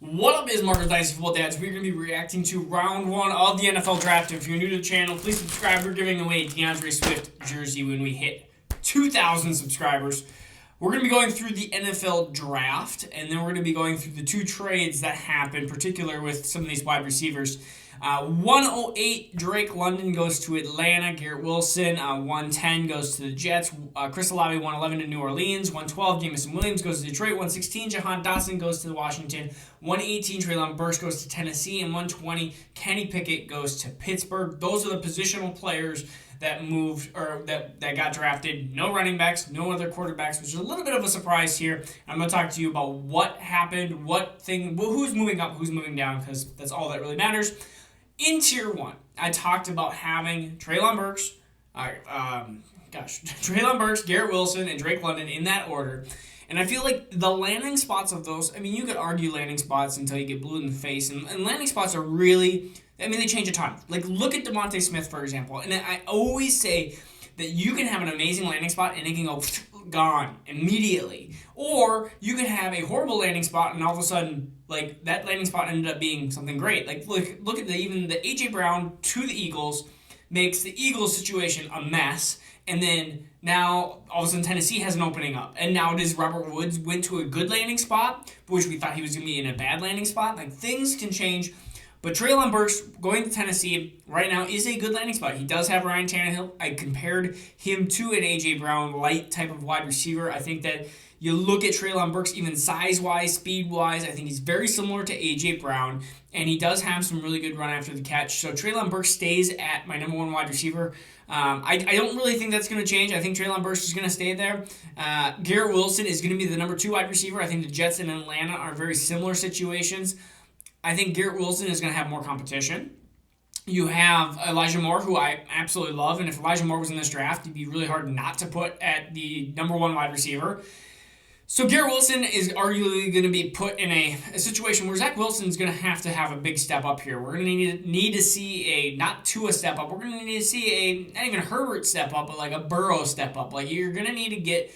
What up is Marcus Dynasty Football Dads. We're going to be reacting to round one of the NFL Draft. If you're new to the channel, please subscribe. We're giving away a DeAndre Swift jersey when we hit 2,000 subscribers. We're going to be going through the NFL Draft, and then we're going to be going through the two trades that happened, particular with some of these wide receivers. 108, Drake London goes to Atlanta. Garrett Wilson, 110 goes to the Jets. Chris Olave, 111 to New Orleans. 112, Jameson Williams goes to Detroit. 116, Jahan Dotson goes to Washington. 118, Treylon Burks goes to Tennessee. And 120, Kenny Pickett goes to Pittsburgh. Those are the positional players that moved or that got drafted. No running backs, no other quarterbacks, which is a little bit of a surprise here. I'm going to talk to you about what happened, who's moving up, who's moving down, because that's all that really matters. In Tier 1, I talked about having Treylon Burks, Treylon Burks, Garrett Wilson, and Drake London in that order. And I feel like the landing spots of those, you could argue landing spots until you get blue in the face, and landing spots are really, they change a ton. Like, look at Devontae Smith, for example. And I always say that you can have an amazing landing spot and it can go gone immediately. Or you can have a horrible landing spot and all of a sudden, like, that landing spot ended up being something great. Like, look at even the A.J. Brown to the Eagles makes the Eagles situation a mess. And then now, all of a sudden, Tennessee has an opening up. And now does Robert Woods went to a good landing spot, which we thought he was going to be in a bad landing spot. Like, things can change. But Treylon Burks going to Tennessee right now is a good landing spot. He does have Ryan Tannehill. I compared him to an A.J. Brown light type of wide receiver. I think that you look at Treylon Burks, even size-wise, speed-wise, I think he's very similar to A.J. Brown, and he does have some really good run after the catch. So Treylon Burks stays at my number one wide receiver. I don't really think that's going to change. I think Treylon Burks is going to stay there. Garrett Wilson is going to be the number two wide receiver. I think the Jets and Atlanta are very similar situations. I think Garrett Wilson is going to have more competition. You have Elijah Moore, who I absolutely love, and if Elijah Moore was in this draft, it'd be really hard not to put at the number one wide receiver. So Garrett Wilson is arguably going to be put in a situation where Zach Wilson is going to have a big step up here. We're going to need to see not Tua step up. We're going to need to see not even Herbert step up, but like a Burrow step up. Like, you're going to need to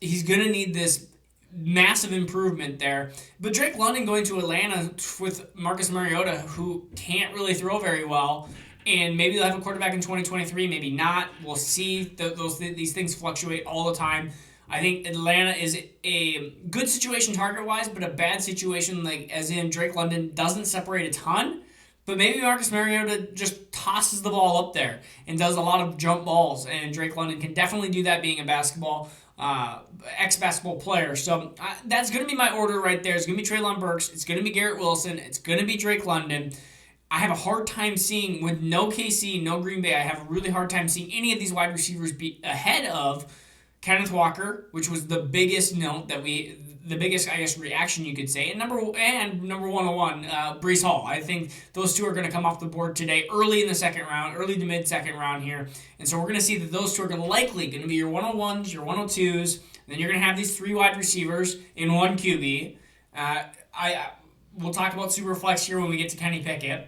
he's going to need this massive improvement there. But Drake London going to Atlanta with Marcus Mariota, who can't really throw very well, and maybe they'll have a quarterback in 2023, maybe not. We'll see. These things fluctuate all the time. I think Atlanta is a good situation target-wise, but a bad situation, like as in Drake London doesn't separate a ton, but maybe Marcus Mariota just tosses the ball up there and does a lot of jump balls, and Drake London can definitely do that being a ex-basketball player. So that's going to be my order right there. It's going to be Treylon Burks. It's going to be Garrett Wilson. It's going to be Drake London. I have a hard time seeing, with no KC, no Green Bay, I have a really hard time seeing any of these wide receivers be ahead of Kenneth Walker, which was the biggest reaction you could say, and number 101, Breece Hall. I think those two are going to come off the board today, early in the second round, early to mid-second round here, and so we're going to see that those two are likely going to be your 101s, your 102s, and then you're going to have these three wide receivers in one QB. We'll talk about Superflex here when we get to Kenny Pickett.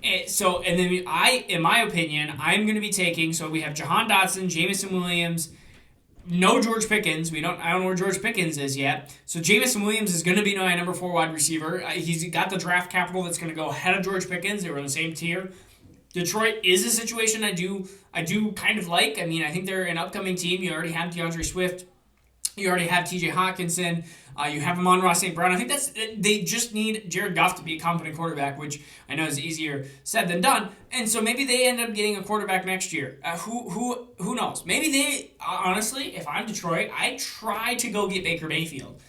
And then in my opinion, I'm going to be taking, so we have Jahan Dotson, Jameson Williams. No George Pickens. I don't know where George Pickens is yet. So Jameson Williams is going to be my number 4 wide receiver. He's got the draft capital that's going to go ahead of George Pickens. They were in the same tier. Detroit is a situation I do kind of like. I think they're an upcoming team. You already have DeAndre Swift. You already have T.J. Hawkinson. You have Amon-Ra St. Brown. I think they just need Jared Goff to be a competent quarterback, which I know is easier said than done. And so maybe they end up getting a quarterback next year. Who knows? Maybe they, honestly, if I'm Detroit, I try to go get Baker Mayfield.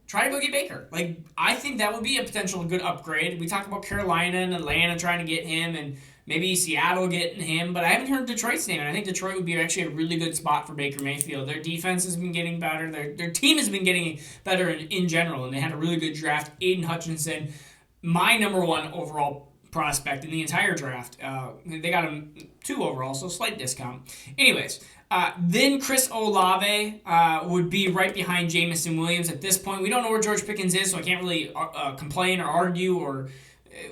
Try to go get Baker. Like, I think that would be a potential good upgrade. We talked about Carolina and Atlanta trying to get him, and maybe Seattle getting him, but I haven't heard Detroit's name, and I think Detroit would be actually a really good spot for Baker Mayfield. Their defense has been getting better. Their team has been getting better in general, and they had a really good draft. Aiden Hutchinson, my number 1 overall prospect in the entire draft. They got him 2 overall, so slight discount. Anyways, then Chris Olave would be right behind Jameson Williams at this point. We don't know where George Pickens is, so I can't really complain or argue or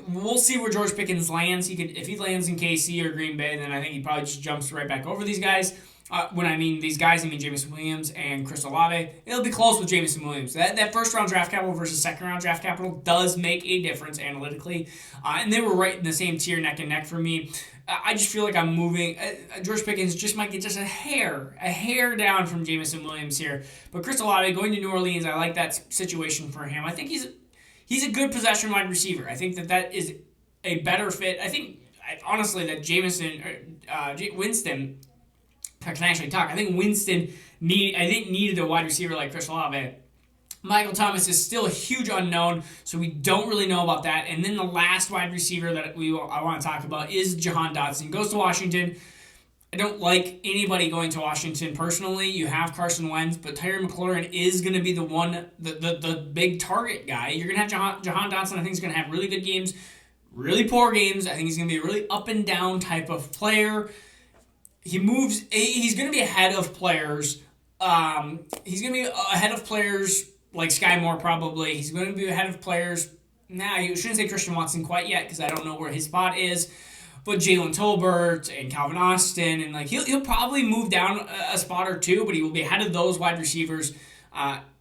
we'll see where George Pickens lands. If he lands in KC or Green Bay, then I think he probably just jumps right back over these guys. When I mean these guys, I mean Jameson Williams and Chris Olave. It'll be close with Jameson Williams. That first round draft capital versus second round draft capital does make a difference analytically. And they were right in the same tier, neck and neck for me. I just feel like I'm moving. George Pickens just might get just a hair down from Jameson Williams here. But Chris Olave going to New Orleans, I like that situation for him. I think he's a good possession wide receiver. I think that is a better fit. I think honestly that Winston. I can actually talk. I think Winston needed a wide receiver like Chris Olave. Michael Thomas is still a huge unknown, so we don't really know about that. And then the last wide receiver that I want to talk about is Jahan Dotson. Goes to Washington. I don't like anybody going to Washington personally. You have Carson Wentz, but Terry McLaurin is going to be the one, the big target guy. You're going to have Jahan Dotson. I think he's going to have really good games, really poor games. I think he's going to be a really up and down type of player. He's going to be ahead of players. He's going to be ahead of players like Sky Moore probably. He's going to be ahead of players. You shouldn't say Christian Watson quite yet because I don't know where his spot is. But Jalen Tolbert and Calvin Austin, and he'll probably move down a spot or two, but he will be ahead of those wide receivers.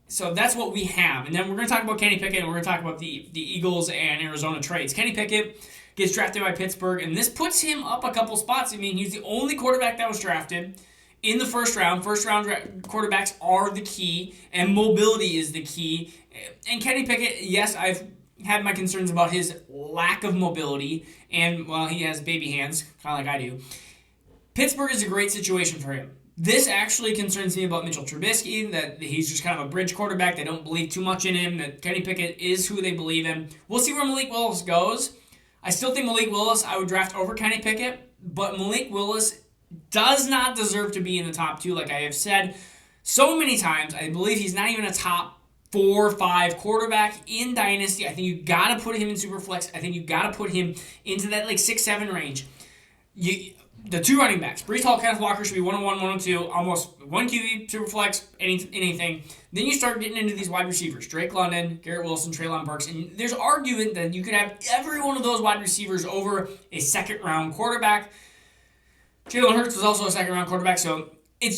So that's what we have. And then we're going to talk about Kenny Pickett, and we're going to talk about the Eagles and Arizona trades. Kenny Pickett gets drafted by Pittsburgh, and this puts him up a couple spots. I mean, he's the only quarterback that was drafted in the first round. First-round quarterbacks are the key, and mobility is the key. And Kenny Pickett, yes, I've had my concerns about his lack of mobility, and, well, he has baby hands, kind of like I do. Pittsburgh is a great situation for him. This actually concerns me about Mitchell Trubisky, that he's just kind of a bridge quarterback. They don't believe too much in him, that Kenny Pickett is who they believe in. We'll see where Malik Willis goes. I still think Malik Willis I would draft over Kenny Pickett, but Malik Willis does not deserve to be in the top 2, like I have said so many times. I believe he's not even a top 4 or 5 quarterback in Dynasty. I think you got to put him in Superflex. I think you got to put him into that 6-7 range. The 2 running backs, Breece Hall, Kenneth Walker should be 101, 102, almost 1 QB, Superflex, anything. Then you start getting into these wide receivers, Drake London, Garrett Wilson, Treylon Burks, and there's argument that you could have every one of those wide receivers over a second-round quarterback. Jalen Hurts was also a second-round quarterback, so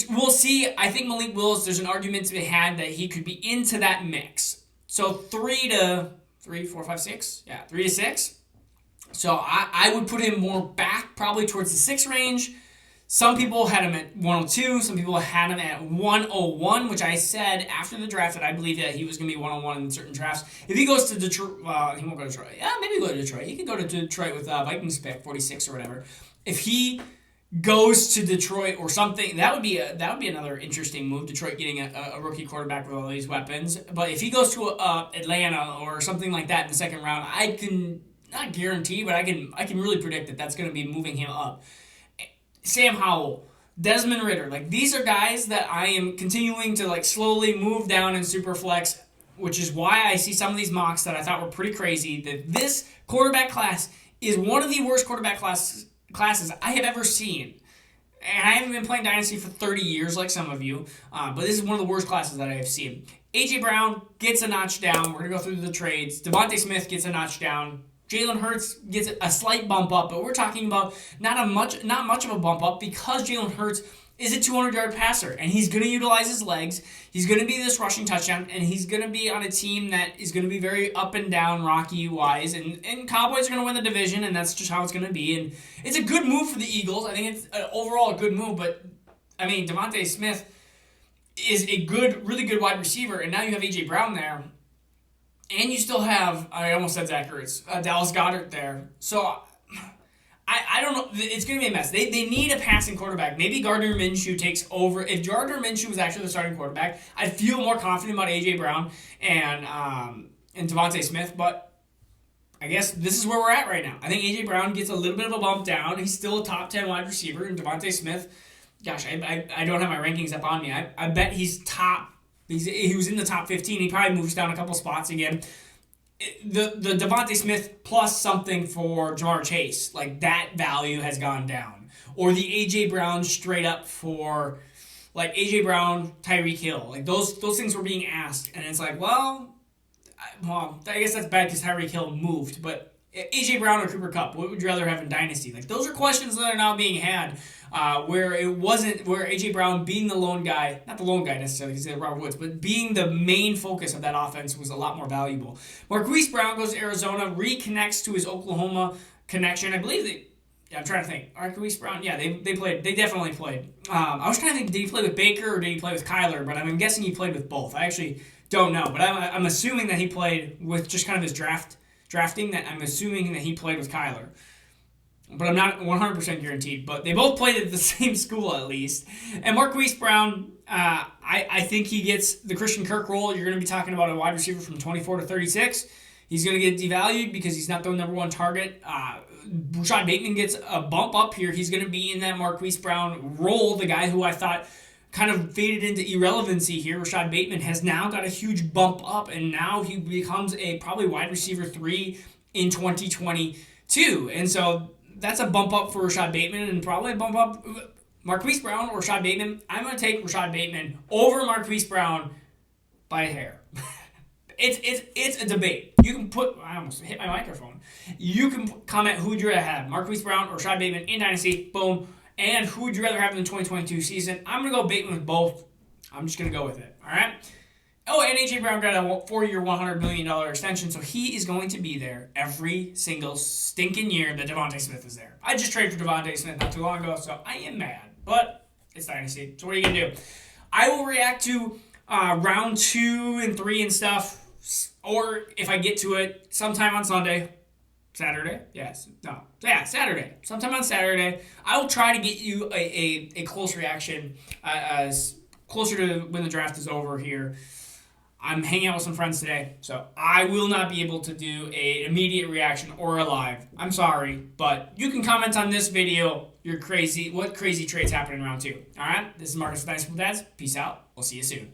we'll see. I think Malik Willis, there's an argument to be had that he could be into that mix. So 3 to 6. So I would put him more back, probably towards the 6 range. Some people had him at 102. Some people had him at 101, which I said after the draft that I believe that he was going to be 101 in certain drafts. If he goes to Detroit, he won't go to Detroit. Yeah, maybe go to Detroit. He could go to Detroit with Vikings pick 46 or whatever. If he goes to Detroit or something, that would be another interesting move. Detroit getting a rookie quarterback with all these weapons. But if he goes to Atlanta or something like that in the second round, I can not guarantee, but I can really predict that that's going to be moving him up. Sam Howell, Desmond Ridder, these are guys that I am continuing to slowly move down in Superflex, which is why I see some of these mocks that I thought were pretty crazy. That this quarterback class is one of the worst quarterback classes I have ever seen. And I haven't been playing Dynasty for 30 years like some of you, but this is one of the worst classes that I have seen. A.J. Brown gets a notch down. We're going to go through the trades. Devontae Smith gets a notch down. Jalen Hurts gets a slight bump up, but we're talking about not much of a bump up because Jalen Hurts is a 200-yard passer, and he's going to utilize his legs. He's going to be this rushing touchdown, and he's going to be on a team that is going to be very up and down, Rocky-wise, and Cowboys are going to win the division, and that's just how it's going to be. And it's a good move for the Eagles. I think it's overall a good move, but, I mean, Devontae Smith is a really good wide receiver, and now you have A.J. Brown there. And you still have, I almost said Zach Ertz, Dallas Goedert there. So, I don't know. It's going to be a mess. They need a passing quarterback. Maybe Gardner Minshew takes over. If Gardner Minshew was actually the starting quarterback, I'd feel more confident about A.J. Brown and Devontae Smith. But I guess this is where we're at right now. I think A.J. Brown gets a little bit of a bump down. He's still a top 10 wide receiver. And Devontae Smith, gosh, I don't have my rankings up on me. I bet he's top. He was in the top 15. He probably moves down a couple spots again. The Devontae Smith plus something for Jamar Chase, that value has gone down. Or the A.J. Brown straight up for, A.J. Brown, Tyreek Hill. Those things were being asked. And it's well, I guess that's bad because Tyreek Hill moved. But AJ Brown or Cooper Kupp? What would you rather have in Dynasty? Like, those are questions that are now being had, where AJ Brown being the lone guy, not the lone guy necessarily, because Robert Woods, but being the main focus of that offense was a lot more valuable. Marquise Brown goes to Arizona, reconnects to his Oklahoma connection. I believe I'm trying to think. Marquise Brown, yeah, they played. They definitely played. I was trying to think, did he play with Baker or did he play with Kyler? But I'm guessing he played with both. I actually don't know, but I'm assuming that he played with just kind of his drafting. That I'm assuming that he played with Kyler, but I'm not 100% guaranteed. But they both played at the same school at least. And Marquise Brown, I think he gets the Christian Kirk role. You're going to be talking about a wide receiver from 24 to 36. He's going to get devalued because he's not the number one target. Rashad Bateman gets a bump up here. He's going to be in that Marquise Brown role, the guy who I thought kind of faded into irrelevancy here. Rashad Bateman has now got a huge bump up, and now he becomes a probably wide receiver 3 in 2022. And so that's a bump up for Rashad Bateman, and probably a bump up Marquise Brown or Rashad Bateman. I'm going to take Rashad Bateman over Marquise Brown by a hair. It's a debate. You can put, I almost hit my microphone. You can comment who would you rather have, Marquise Brown or Rashad Bateman in Dynasty. Boom. And who would you rather have in the 2022 season? I'm going to go Bateman with both. I'm just going to go with it. All right? Oh, and A.J. Brown got a 4-year, $100 million extension, so he is going to be there every single stinking year that Devontae Smith is there. I just traded for Devontae Smith not too long ago, so I am mad. But it's Dynasty, so what are you going to do? I will react to round 2 and 3 and stuff, or if I get to it, sometime on Sunday. Saturday? Yes. No. Yeah, Saturday. Sometime on Saturday. I will try to get you a close reaction as closer to when the draft is over here. I'm hanging out with some friends today, so I will not be able to do an immediate reaction or a live. I'm sorry, but you can comment on this video. You're crazy. What crazy trades happened in round 2? All right? This is Marcus with Dynasty Dads. Peace out. We'll see you soon.